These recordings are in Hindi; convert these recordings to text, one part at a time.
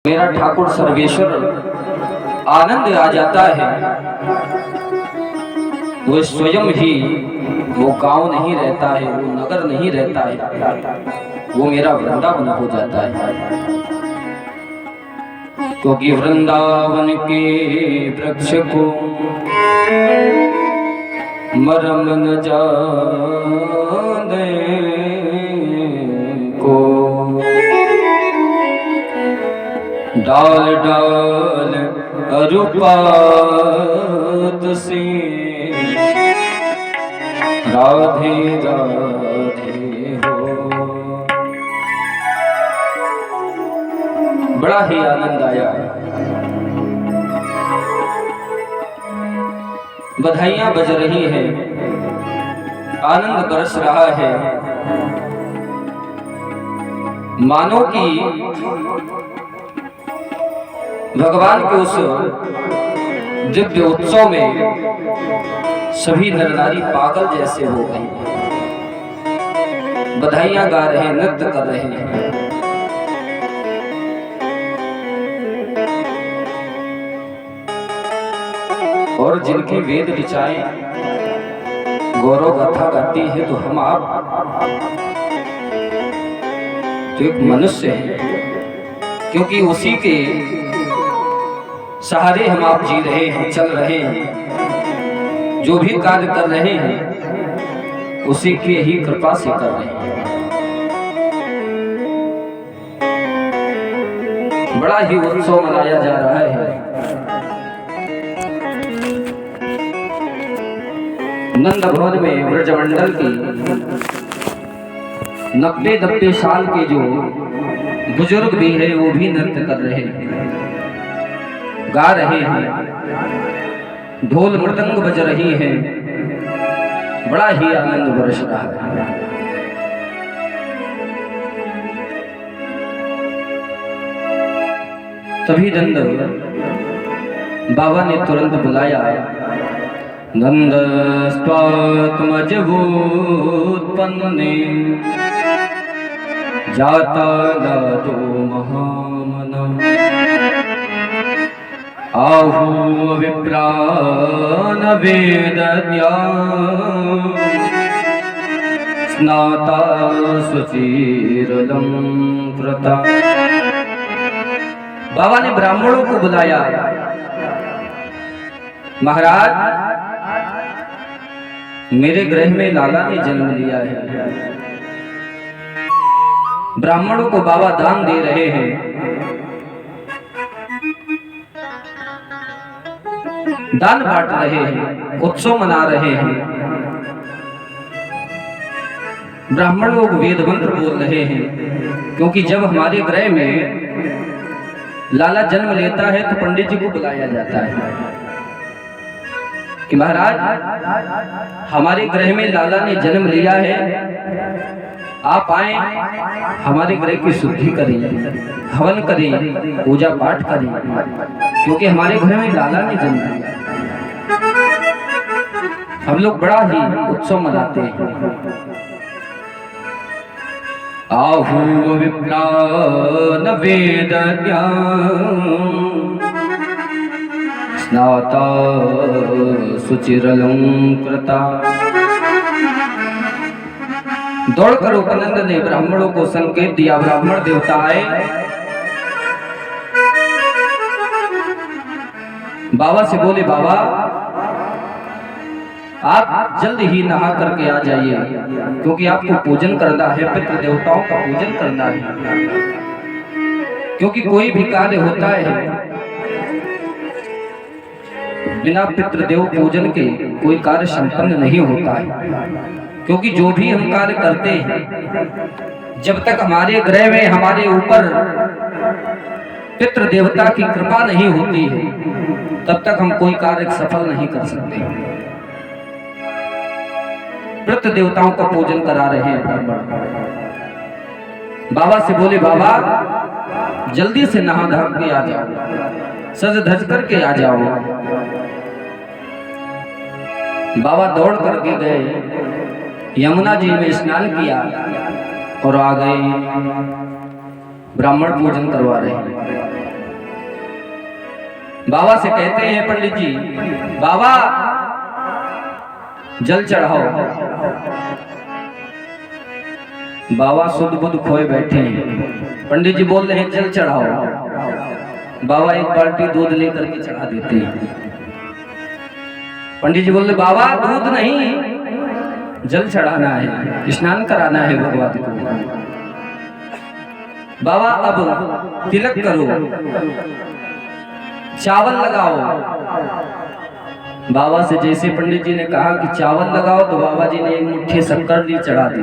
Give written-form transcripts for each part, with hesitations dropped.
मेरा ठाकुर सर्वेश्वर आनंद आ जाता है। वो स्वयं ही वो गांव नहीं रहता है, वो नगर नहीं रहता है, वो मेरा वृंदावन हो जाता है। क्योंकि वृंदावन के वृक्ष को मरम न जाने को डाल डाल अरुपात से राधे राधे हो। बड़ा ही आनंद आया। बधाइयां बज रही है, आनंद बरस रहा है। मानो कि भगवान के उस दिव्य उत्सव में सभी नर नारी पागल जैसे हो गए, बधाइयां गा रहे हैं, नृत्य कर रहे हैं। और जिनकी वेद ऋचाएं गौरव गाथा गाती है, तो हम आप तो एक मनुष्य है, क्योंकि उसी के सहारे हम आप जी रहे हैं, चल रहे हैं। जो भी कार्य कर रहे हैं उसी के ही कृपा से कर रहे हैं। बड़ा ही उत्सव मनाया जा रहा है। नंद भवन में ब्रजमंडल की 90 साल के जो बुजुर्ग भी है, वो भी नृत्य कर रहे हैं, गा रहे हैं, ढोल मृदंग बज रही है। बड़ा ही आनंद बरस रहा है। तभी नंद बाबा ने तुरंत बुलाया, नंद स्वात्मज उत्पन्ने जाता लादो महामना आहु विप्रान वेदज्ञा स्नाता सुचिरलं कृता। बाबा ने ब्राह्मणों को बुलाया, महाराज मेरे गृह में लाला ने जन्म लिया है। ब्राह्मणों को बाबा दान दे रहे हैं, दान बांट रहे हैं, उत्सव मना रहे हैं। ब्राह्मण लोग वेद मंत्र बोल रहे हैं, क्योंकि जब हमारे गृह में लाला जन्म लेता है तो पंडित जी को बुलाया जाता है कि महाराज हमारे गृह में लाला ने जन्म लिया है, आप आए, हमारे गृह की शुद्धि करें, हवन करें, पूजा पाठ करें, क्योंकि हमारे घर में लाला ने जन्म लिया। हम लोग बड़ा ही उत्सव मनाते हैं। आहु विप्रान वेदज्ञा स्नाता सुचिरलं कृता। दौड़कर उपनंद ने ब्राह्मणों को संकेत दिया। ब्राह्मण देवता आए, बाबा से बोले, बाबा आप जल्द ही नहा करके आ जाइए, क्योंकि आपको पूजन करना है, पितृ देवताओं का पूजन करना है। क्योंकि कोई भी कार्य होता है बिना पितृदेव पूजन के कोई कार्य संपन्न नहीं होता है। क्योंकि जो भी हम कार्य करते हैं, जब तक हमारे गृह में हमारे ऊपर पितृ देवता की कृपा नहीं होती है, तब तक हम कोई कार्य सफल नहीं कर सकते। पितृ देवताओं का पूजन करा रहे हैं ब्राह्मण। बाबा से बोले, बाबा जल्दी से नहा धो के आ जाओ, सज धज करके आ जाओ। बाबा दौड़ करके गए, यमुना जी में स्नान किया और आ गए। ब्राह्मण पूजन करवा रहे हैं। बाबा से कहते हैं पंडित जी, बाबा जल चढ़ाओ। बाबा शुद्ध बुद्ध खोए बैठे हैं। पंडित जी बोल रहे हैं जल चढ़ाओ। बाबा एक बाल्टी दूध लेकर के चढ़ा देते हैं। पंडित जी बोल रहे बाबा दूध नहीं, जल चढ़ाना है, स्नान कराना है भगवान को। बाबा अब तिलक करो, चावल लगाओ। बाबा से जैसे पंडित जी ने कहा कि चावल लगाओ, तो बाबा जी ने एक मुट्ठी शक्कर ली, चढ़ा दी।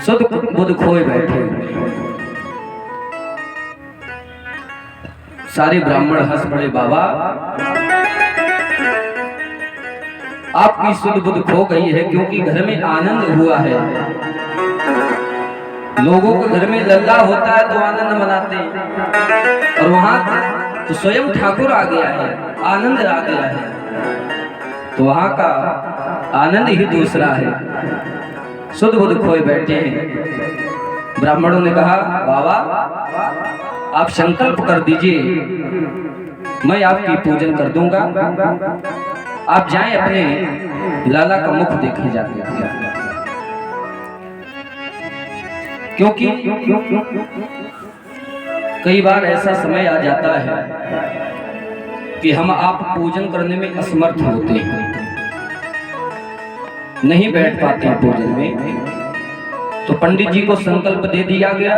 शुद्ध बुद्ध खोए बैठे। सारे ब्राह्मण हंस पड़े, बाबा आपकी शुद्ध बुद्ध खो गई है, क्योंकि घर में आनंद हुआ है। लोगों को घर में लल्ला होता है तो आनंद मनाते हैं, और वहां तो स्वयं ठाकुर आ गया है, आनंद आ गया है, तो वहां का आनंद ही दूसरा है। शुद्ध बुद्ध खोए बैठे हैं। ब्राह्मणों ने कहा बाबा आप संकल्प कर दीजिए, मैं आपकी पूजन कर दूंगा। आप जाएं अपने लाला का मुख देखे जाके, क्योंकि कई बार ऐसा समय आ जाता है कि हम आप पूजन करने में असमर्थ होते हैं, नहीं बैठ पाते हैं पूजन में। तो पंडित जी को संकल्प दे दिया गया,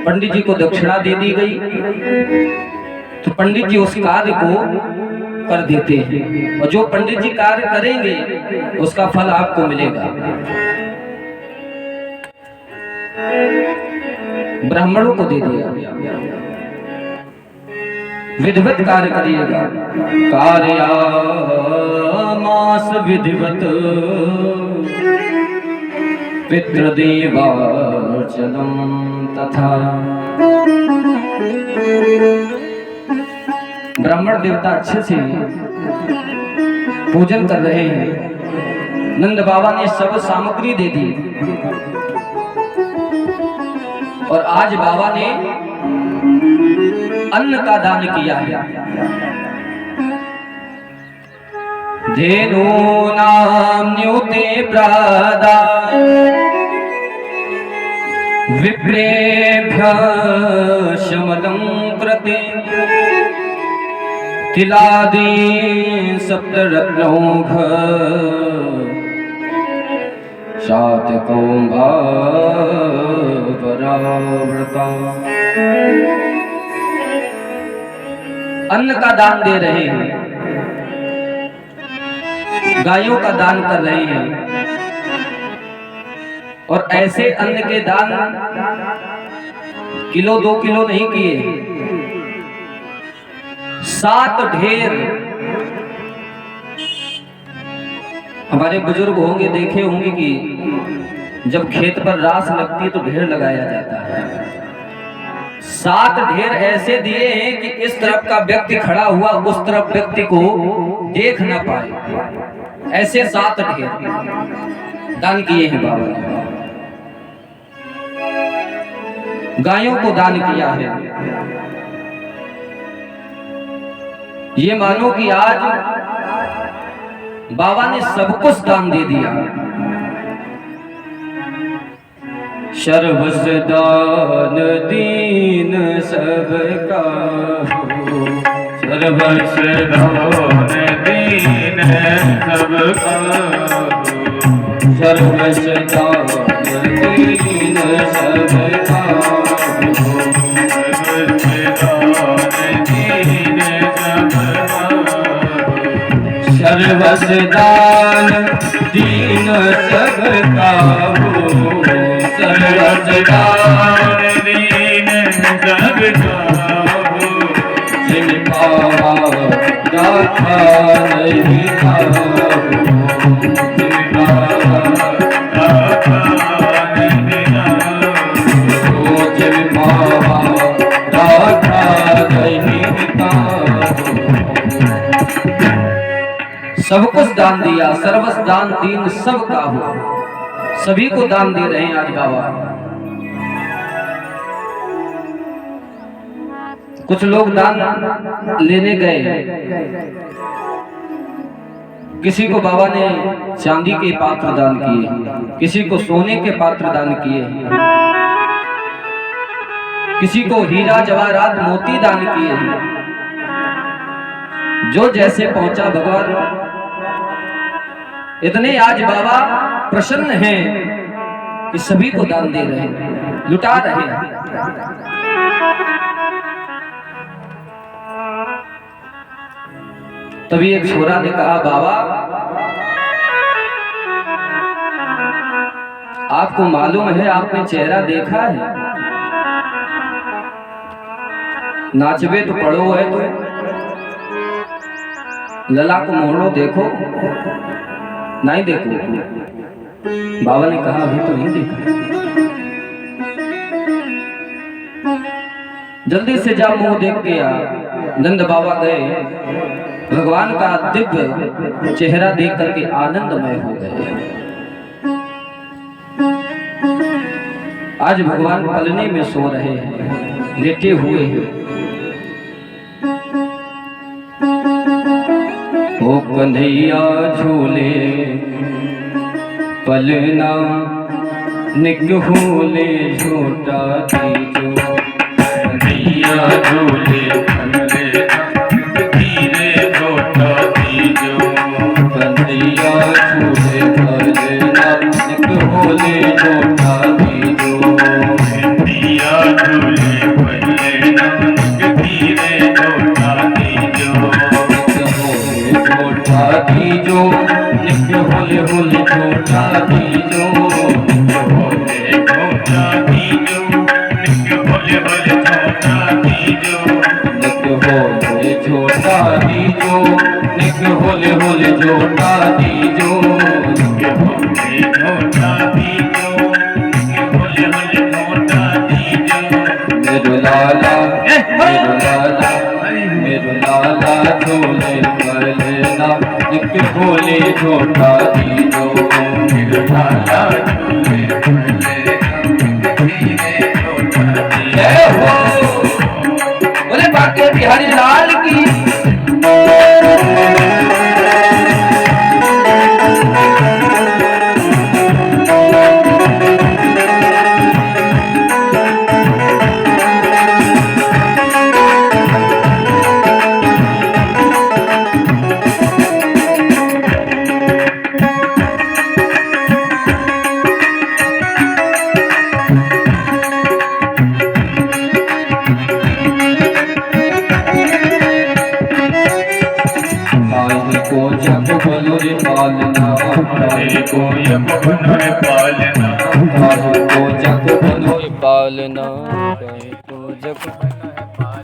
पंडित जी को दक्षिणा दे दी गई, तो पंडित जी उस कार्य को कर देते हैं, और जो पंडित जी कार्य करेंगे उसका फल आपको मिलेगा। ब्राह्मणों को दे दिया गया, विधिवत कार्य करिएगा। कार्यामास विधिवत पितृदेवार्चनम तथा। ब्राह्मण देवता अच्छे से पूजन कर रहे हैं। नंद बाबा ने सब सामग्री दे दी, और आज बाबा ने अन्न का दान किया है। धेनूनां न्यूते प्रादाय विप्रेभ्यः शमलं कृते तिलादि सप्तरत्नौघ शातकौंभावरावृता। अन्न का दान दे रहे हैं, गायों का दान कर रहे हैं, और ऐसे अन्न के दान किलो 2 किलो नहीं किए, 7 ढेर। हमारे बुजुर्ग होंगे, देखे होंगे कि जब खेत पर रास लगती है तो ढेर लगाया जाता है। 7 ढेर ऐसे दिए हैं कि इस तरफ का व्यक्ति खड़ा हुआ उस तरफ व्यक्ति को देख ना पाए, ऐसे 7 ढेर दान किए हैं बाबा ने। गायों को दान किया है। ये मानो कि आज बाबा ने सब कुछ दान दे दिया। सर्वस दान दीन सबका हो, सर्वस दान दीन सबका हो, सर्वस दान दीन सबका हो, सर्वस दान दीन सबका हो, सर्वस दान दीन सबका हो, जिन पावा राखा नहीं खाओ, जिन पावा राखा नहीं खाओ, जिन पावा राखा नहीं खाओ। सब कुछ दान दिया, सर्वस दान दीन सबका हो, सभी को दान दे रहे हैं आज बाबा। कुछ लोग दान लेने गए, किसी को बाबा ने चांदी के पात्र दान किए, किसी को सोने के पात्र दान किए, किसी को हीरा जवाहरात मोती दान किए। जो जैसे पहुंचा भगवान इतने आज बाबा प्रसन्न हैं कि सभी को दान दे रहे हैं, लुटा रहे हैं। तभी एक छोरा ने कहा, बाबा आपको मालूम है, आपने चेहरा देखा है, नाचबे तो पड़ो है तो लला को मोड़ो, देखो नहीं देखो। बाबा ने कहा अभी तो नहीं देखा। जल्दी से जा मुंह देख के आ। नंद बाबा गए, भगवान का दिव्य चेहरा देख करके आनंदमय हो गए। आज भगवान पलने में सो रहे हैं, लेटे हुए हैं। ओ कन्हैया झूले पलना निक होले झोटा दीजो, कन्हैया झूले धीरे झोटा दीजो, कन्हैया झूले पलना निक होले झोटा दीजो, कन्हैया झूले पलना धीरे झोटा दीजो, झोटा दीजो निक होले होले झोटा दीजो, होले झोटा दीजो, निक होले होले झोटा दीजो, निक होले झोटा दीजो, निक होले होले झोटा दीजो, निक होले झोटा दीजो, निक होले होले झोटा दीजो। मेरो लाला मेरो लाला झोले पलना निक होले झोटा दीजो, मेरो लाला झूले पलना धीरे झोटा दीजो। जय हो बोले बाके बिहारी लाल की। को जग बलुर पालना, को जग बलुर पालना, को जग बलुर पालना, को जग